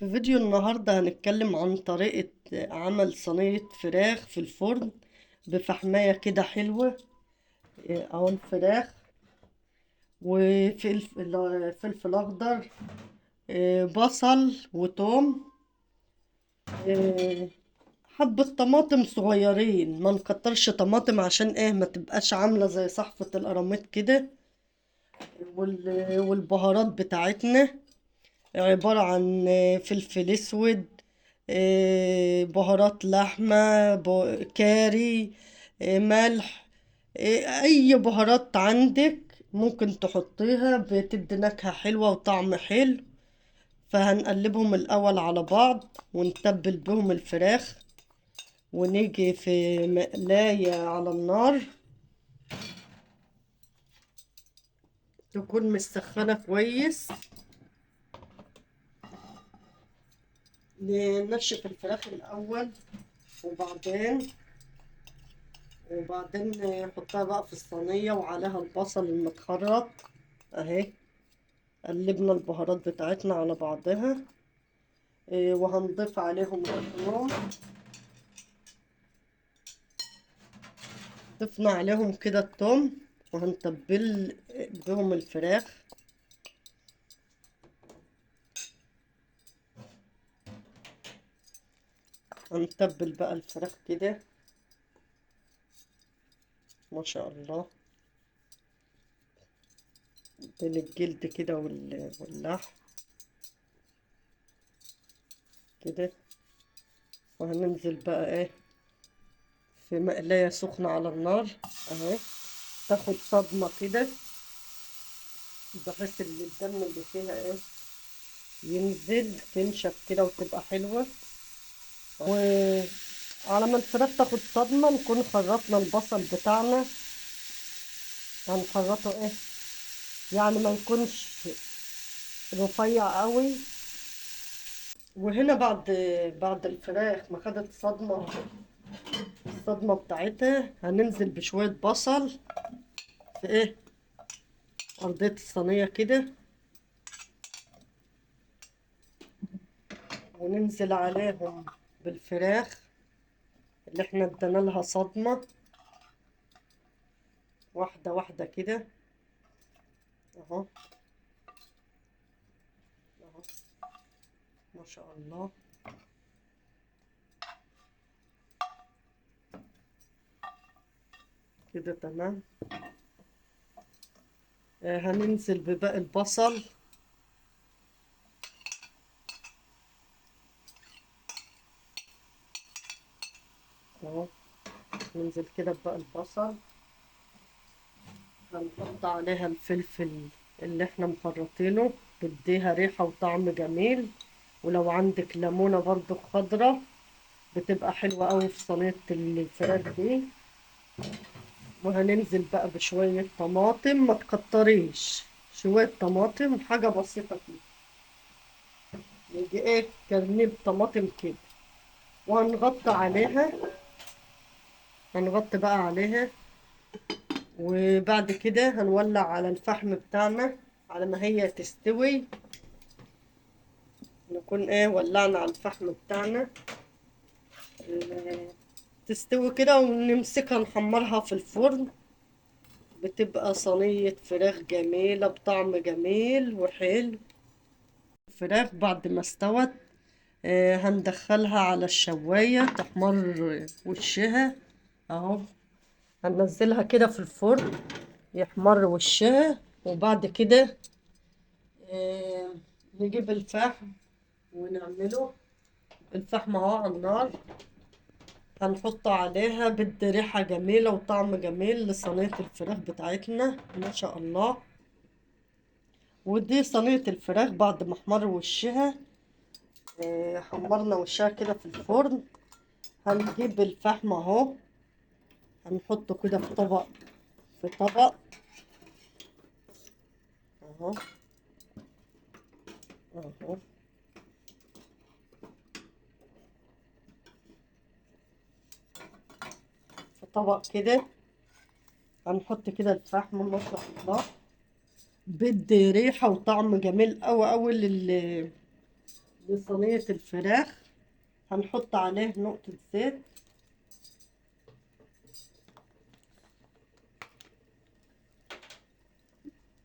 في فيديو النهاردة هنتكلم عن طريقة عمل صينية فراخ في الفرن بفحماية كده حلوة. اهو الفراخ وفلفل فلفل اخضر، بصل وتوم، آه، حبة طماطم صغيرين، ما نكترش طماطم عشان ما تبقاش عاملة زي صحفة القراميط كده. والبهارات بتاعتنا عبارة عن فلفل اسود، بهارات لحمة، كاري، ملح، اي بهارات عندك ممكن تحطيها بتدي نكهة حلوة وطعم حلو. فهنقلبهم الاول على بعض ونتبل بهم الفراخ، ونيجي في مقلاية على النار تكون مسخنة كويس. ننشف الفراخ الاول، وبعدين نحطها بقى في الصينية وعليها البصل المتخرط اهي. قلبنا البهارات بتاعتنا على بعضها، وهنضيف عليهم الثوم. ضفنا عليهم كده الثوم وهنتبل بهم الفراخ. هنتبل بقى الفراخ كده ما شاء الله بين الجلد كده واللحم كده. وهننزل بقى في مقلاية سخنة على النار اهي، تاخد صدمة كده بحيث ان الدم اللي فيها ينزل تنشف كده وتبقى حلوة. وعلى ما الفراخ تاخد صدمة نكون خرطنا البصل بتاعنا. هنخرطه يعني ما يكونش رفيع قوي. وهنا بعد الفراخ ما خدت الصدمة بتاعتها هننزل بشوية بصل في أرضية الصينية كده، وننزل عليهم بالفراخ اللي احنا ادينا لها صدمة واحدة واحدة كده اهو. اهو ما شاء الله كده تمام. هننزل بباقي البصل اهو. ننزل كده بباقي البصل، هنحط عليها الفلفل اللي احنا مخرطينه بديها ريحة وطعم جميل. ولو عندك ليمونة برضو خضرة بتبقى حلوة قوي في صينية الفراخ دي. وهننزل بقى بشوية طماطم، ما تكتريش، شوية طماطم حاجة بسيطة كده، يجي كرنيب طماطم كده. وهنغطي عليها، هنغطي بقى عليها. وبعد كده هنولع على الفحم بتاعنا على ما هي تستوي. نكون ولعنا على الفحم بتاعنا، تستوي كده ونمسكها نحمرها في الفرن. بتبقى صينية فراخ جميلة بطعم جميل وحلو. الفراخ بعد ما استوت هندخلها على الشواية تحمر وشها اهو. هننزلها كده في الفرن يحمر وشها. وبعد كده آه، نجيب الفحم ونعمله. الفحم اهو على النار، هنحط عليها بدي ريحة جميلة وطعم جميل لصينية الفراخ بتاعتنا ما شاء الله. ودي صينية الفراخ بعد ما احمر وشها، حمرنا وشها كده في الفرن. هنجيب الفحم اهو، هنحطه كده في طبق، في طبق اهو. اهو في طبق كده هنحط كده الفحم ما شاء الله. بدي ريحة وطعم جميل قوي قوي دي صينية الفراخ، هنحط عليه نقطة زيت.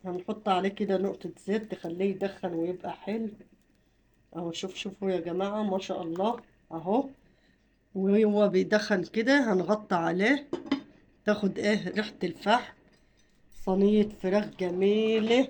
هنحط عليه كده نقطة زيت تخليه يدخن ويبقى حلو اهو. شوفوا يا جماعة ما شاء الله اهو. وهو بيدخن كده هنغطي عليه، تاخد ايه ريحة الفحم. صينية فراخ جميلة.